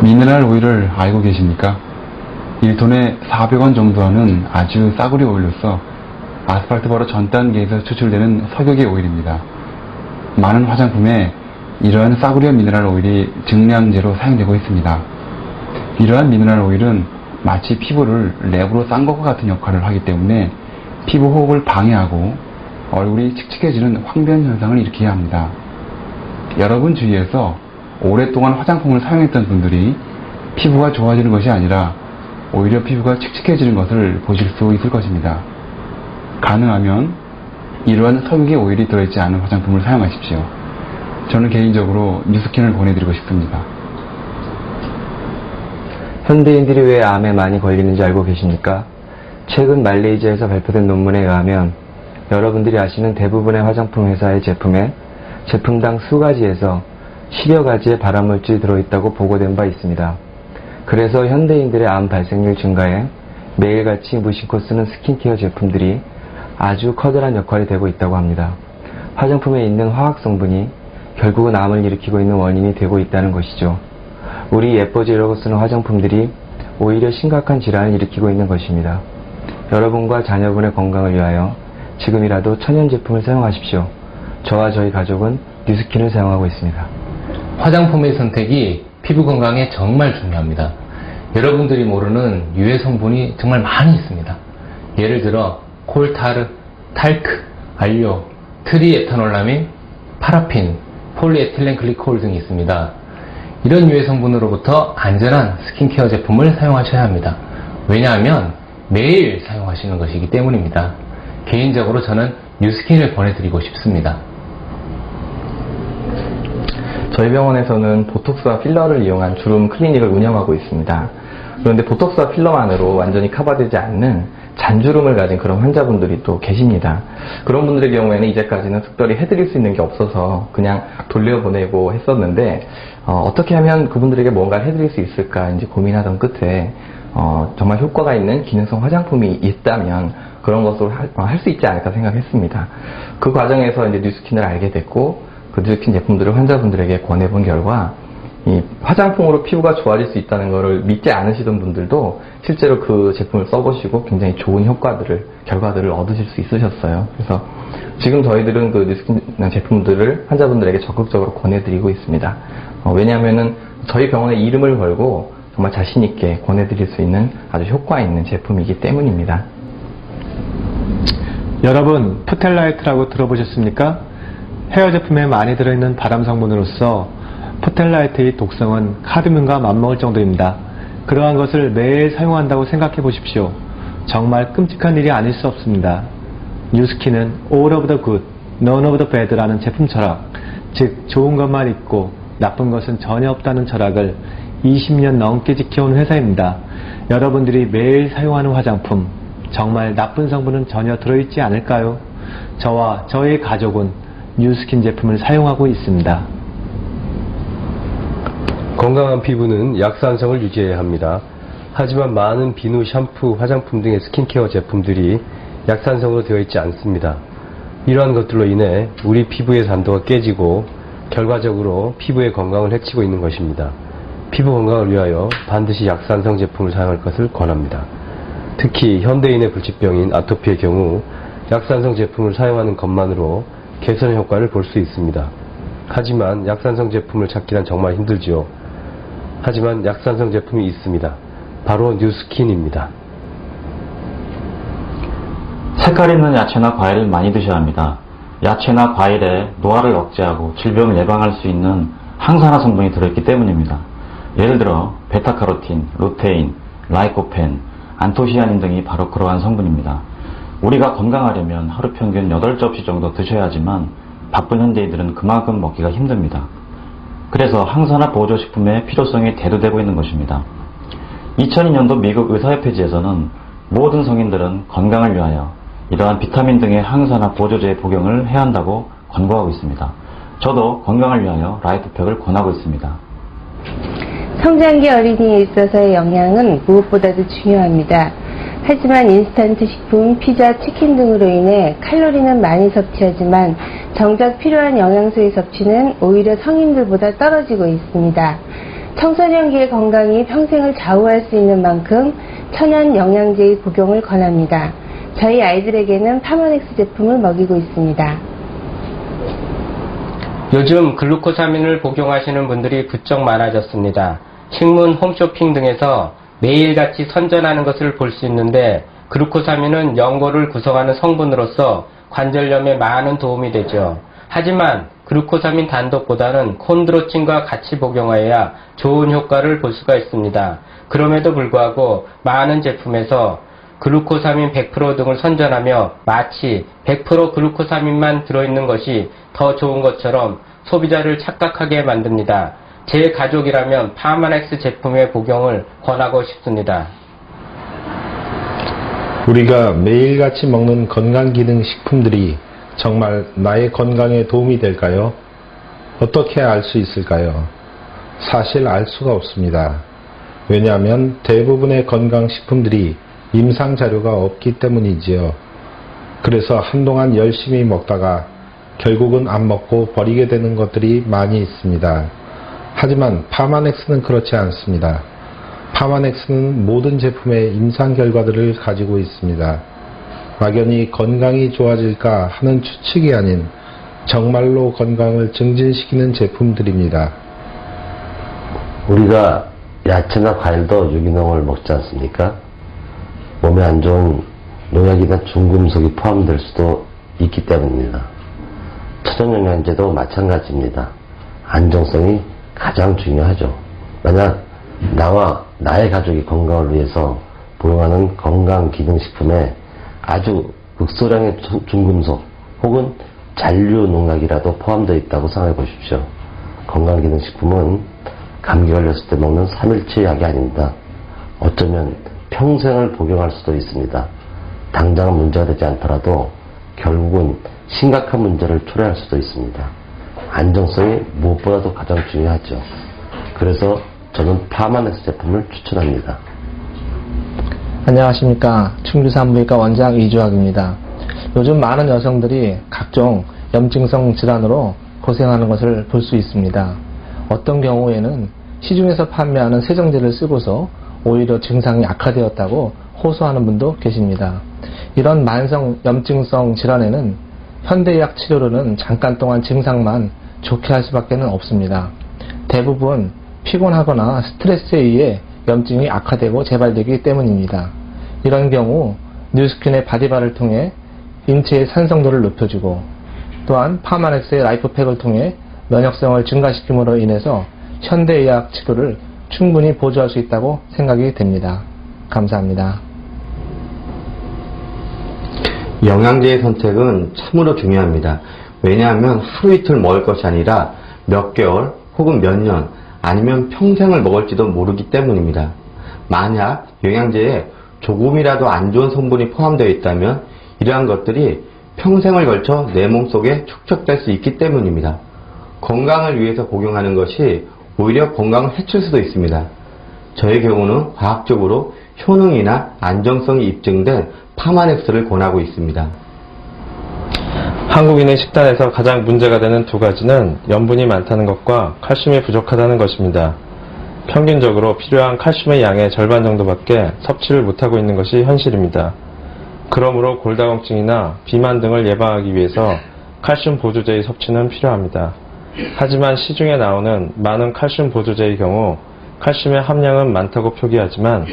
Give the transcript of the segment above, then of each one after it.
미네랄 오일을 알고 계십니까? 1톤에 400원 정도 하는 아주 싸구려 오일로서 아스팔트 바로 전 단계에서 추출되는 석유계 오일입니다. 많은 화장품에 이러한 싸구려 미네랄 오일이 증량제로 사용되고 있습니다. 이러한 미네랄 오일은 마치 피부를 랩으로 싼 것과 같은 역할을 하기 때문에 피부 호흡을 방해하고 얼굴이 칙칙해지는 황변 현상을 일으켜야 합니다. 여러분 주위에서 오랫동안 화장품을 사용했던 분들이 피부가 좋아지는 것이 아니라 오히려 피부가 칙칙해지는 것을 보실 수 있을 것입니다. 가능하면 이러한 석유계 오일이 들어있지 않은 화장품을 사용하십시오. 저는 개인적으로 뉴스킨을 권해드리고 싶습니다. 현대인들이 왜 암에 많이 걸리는지 알고 계십니까? 최근 말레이시아에서 발표된 논문에 의하면 여러분들이 아시는 대부분의 화장품 회사의 제품에 제품당 수가지에서 10여 가지의 발암물질이 들어있다고 보고된 바 있습니다. 그래서 현대인들의 암 발생률 증가에 매일같이 무심코 쓰는 스킨케어 제품들이 아주 커다란 역할이 되고 있다고 합니다. 화장품에 있는 화학 성분이 결국은 암을 일으키고 있는 원인이 되고 있다는 것이죠. 우리 예뻐지려고 쓰는 화장품들이 오히려 심각한 질환을 일으키고 있는 것입니다. 여러분과 자녀분의 건강을 위하여 지금이라도 천연 제품을 사용하십시오. 저와 저희 가족은 뉴스킨을 사용하고 있습니다. 화장품의 선택이 피부 건강에 정말 중요합니다. 여러분들이 모르는 유해 성분이 정말 많이 있습니다. 예를 들어 콜타르, 탈크, 알료, 트리에탄올라민, 파라핀, 폴리에틸렌 글리콜 등이 있습니다. 이런 유해 성분으로부터 안전한 스킨케어 제품을 사용하셔야 합니다. 왜냐하면 매일 사용하시는 것이기 때문입니다. 개인적으로 저는 뉴스킨을 권해드리고 싶습니다. 저희 병원에서는 보톡스와 필러를 이용한 주름 클리닉을 운영하고 있습니다. 그런데 보톡스와 필러만으로 완전히 커버되지 않는 잔주름을 가진 그런 환자분들이 또 계십니다. 그런 분들의 경우에는 이제까지는 특별히 해드릴 수 있는 게 없어서 그냥 돌려보내고 했었는데 어떻게 하면 그분들에게 뭔가를 해드릴 수 있을까 이제 고민하던 끝에 정말 효과가 있는 기능성 화장품이 있다면 그런 것으로 할 수 있지 않을까 생각했습니다. 그 과정에서 이제 뉴스킨을 알게 됐고 그 뉴스킨 제품들을 환자분들에게 권해본 결과 이 화장품으로 피부가 좋아질 수 있다는 것을 믿지 않으시던 분들도 실제로 그 제품을 써보시고 굉장히 좋은 결과들을 얻으실 수 있으셨어요. 그래서 지금 저희들은 그 뉴스킨 제품들을 환자분들에게 적극적으로 권해드리고 있습니다. 왜냐하면은 저희 병원의 이름을 걸고 정말 자신있게 권해드릴 수 있는 아주 효과 있는 제품이기 때문입니다. 여러분, 푸텔라이트라고 들어보셨습니까? 헤어 제품에 많이 들어있는 발암 성분으로서 푸텔라이트의 독성은 카드뮴과 맞먹을 정도입니다. 그러한 것을 매일 사용한다고 생각해 보십시오. 정말 끔찍한 일이 아닐 수 없습니다. 뉴스킨은 All of the good, None of the bad라는 제품 철학, 즉 좋은 것만 있고 나쁜 것은 전혀 없다는 철학을 20년 넘게 지켜온 회사입니다. 여러분들이 매일 사용하는 화장품, 정말 나쁜 성분은 전혀 들어있지 않을까요? 저와 저의 가족은 뉴스킨 제품을 사용하고 있습니다. 건강한 피부는 약산성을 유지해야 합니다. 하지만 많은 비누, 샴푸, 화장품 등의 스킨케어 제품들이 약산성으로 되어 있지 않습니다. 이러한 것들로 인해 우리 피부의 산도가 깨지고 결과적으로 피부의 건강을 해치고 있는 것입니다. 피부 건강을 위하여 반드시 약산성 제품을 사용할 것을 권합니다. 특히 현대인의 불치병인 아토피의 경우 약산성 제품을 사용하는 것만으로 개선 효과를 볼 수 있습니다. 하지만 약산성 제품을 찾기란 정말 힘들지요. 하지만 약산성 제품이 있습니다. 바로 뉴스킨입니다. 색깔 있는 야채나 과일을 많이 드셔야 합니다. 야채나 과일에 노화를 억제하고 질병을 예방할 수 있는 항산화 성분이 들어있기 때문입니다. 예를 들어 베타카로틴, 루테인, 라이코펜, 안토시아닌 등이 바로 그러한 성분입니다. 우리가 건강하려면 하루 평균 8접시 정도 드셔야 하지만 바쁜 현대인들은 그만큼 먹기가 힘듭니다. 그래서 항산화 보조식품의 필요성이 대두되고 있는 것입니다. 2002년도 미국 의사협회지에서는 모든 성인들은 건강을 위하여 이러한 비타민 등의 항산화 보조제의 복용을 해야 한다고 권고하고 있습니다. 저도 건강을 위하여 라이프팩을 권하고 있습니다. 성장기 어린이에 있어서의 영양은 무엇보다도 중요합니다. 하지만 인스턴트 식품, 피자, 치킨 등으로 인해 칼로리는 많이 섭취하지만 정작 필요한 영양소의 섭취는 오히려 성인들보다 떨어지고 있습니다. 청소년기의 건강이 평생을 좌우할 수 있는 만큼 천연 영양제의 복용을 권합니다. 저희 아이들에게는 파마넥스 제품을 먹이고 있습니다. 요즘 글루코사민을 복용하시는 분들이 부쩍 많아졌습니다. 신문, 홈쇼핑 등에서 매일같이 선전하는 것을 볼 수 있는데 글루코사민은 연골을 구성하는 성분으로서 관절염에 많은 도움이 되죠. 하지만 글루코사민 단독보다는 콘드로친과 같이 복용하여야 좋은 효과를 볼 수가 있습니다. 그럼에도 불구하고 많은 제품에서 글루코사민 100% 등을 선전하며 마치 100% 글루코사민만 들어있는 것이 더 좋은 것처럼 소비자를 착각하게 만듭니다. 제 가족이라면 파마넥스 제품의 복용을 권하고 싶습니다. 우리가 매일같이 먹는 건강기능식품들이 정말 나의 건강에 도움이 될까요? 어떻게 알 수 있을까요? 사실 알 수가 없습니다. 왜냐하면 대부분의 건강식품들이 임상자료가 없기 때문이지요. 그래서 한동안 열심히 먹다가 결국은 안 먹고 버리게 되는 것들이 많이 있습니다. 하지만 파마넥스는 그렇지 않습니다. 파마넥스는 모든 제품의 임상 결과들을 가지고 있습니다. 막연히 건강이 좋아질까 하는 추측이 아닌 정말로 건강을 증진시키는 제품들입니다. 우리가 야채나 과일도 유기농을 먹지 않습니까? 몸에 안 좋은 농약이나 중금속이 포함될 수도 있기 때문입니다. 천연영양제도 마찬가지입니다. 안정성이 가장 중요하죠. 만약 나와 나의 가족의 건강을 위해서 복용하는 건강기능식품에 아주 극소량의 중금속 혹은 잔류 농약이라도 포함되어 있다고 생각해 보십시오. 건강기능식품은 감기 걸렸을 때 먹는 3일치 약이 아닙니다. 어쩌면 평생을 복용할 수도 있습니다. 당장은 문제가 되지 않더라도 결국은 심각한 문제를 초래할 수도 있습니다. 안정성이 무엇보다도 가장 중요하죠. 그래서 저는 파마넥스 제품을 추천합니다. 안녕하십니까. 충주산부인과 원장 이주학입니다. 요즘 많은 여성들이 각종 염증성 질환으로 고생하는 것을 볼 수 있습니다. 어떤 경우에는 시중에서 판매하는 세정제를 쓰고서 오히려 증상이 악화되었다고 호소하는 분도 계십니다. 이런 만성 염증성 질환에는 현대의학 치료로는 잠깐 동안 증상만 좋게 할 수밖에 없습니다. 대부분 피곤하거나 스트레스에 의해 염증이 악화되고 재발되기 때문입니다. 이런 경우 뉴스킨의 바디바를 통해 인체의 산성도를 높여주고 또한 파마넥스의 라이프팩을 통해 면역성을 증가시킴으로 인해서 현대의학 치료를 충분히 보조할 수 있다고 생각이 됩니다. 감사합니다. 영양제의 선택은 참으로 중요합니다. 왜냐하면 하루 이틀 먹을 것이 아니라 몇 개월 혹은 몇 년 아니면 평생을 먹을지도 모르기 때문입니다. 만약 영양제에 조금이라도 안 좋은 성분이 포함되어 있다면 이러한 것들이 평생을 걸쳐 내 몸속에 축적될 수 있기 때문입니다. 건강을 위해서 복용하는 것이 오히려 건강을 해칠 수도 있습니다. 저의 경우는 과학적으로 효능이나 안정성이 입증된 파마넥스를 권하고 있습니다. 한국인의 식단에서 가장 문제가 되는 두 가지는 염분이 많다는 것과 칼슘이 부족하다는 것입니다. 평균적으로 필요한 칼슘의 양의 절반 정도밖에 섭취를 못하고 있는 것이 현실입니다. 그러므로 골다공증이나 비만 등을 예방하기 위해서 칼슘 보조제의 섭취는 필요합니다. 하지만 시중에 나오는 많은 칼슘 보조제의 경우 칼슘의 함량은 많다고 표기하지만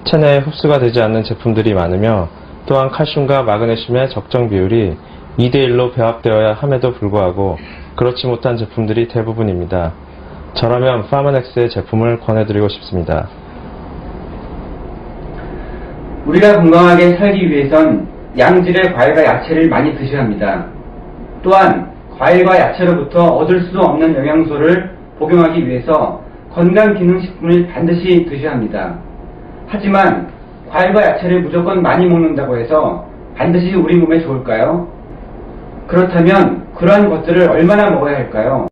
체내에 흡수가 되지 않는 제품들이 많으며 또한 칼슘과 마그네슘의 적정 비율이 2대1로 배합되어야 함에도 불구하고 그렇지 못한 제품들이 대부분입니다. 저라면 파마넥스의 제품을 권해드리고 싶습니다. 우리가 건강하게 살기 위해선 양질의 과일과 야채를 많이 드셔야 합니다. 또한 과일과 야채로부터 얻을 수 없는 영양소를 복용하기 위해서 건강기능식품을 반드시 드셔야 합니다. 하지만 과일과 야채를 무조건 많이 먹는다고 해서 반드시 우리 몸에 좋을까요? 그렇다면 그러한 것들을 얼마나 먹어야 할까요?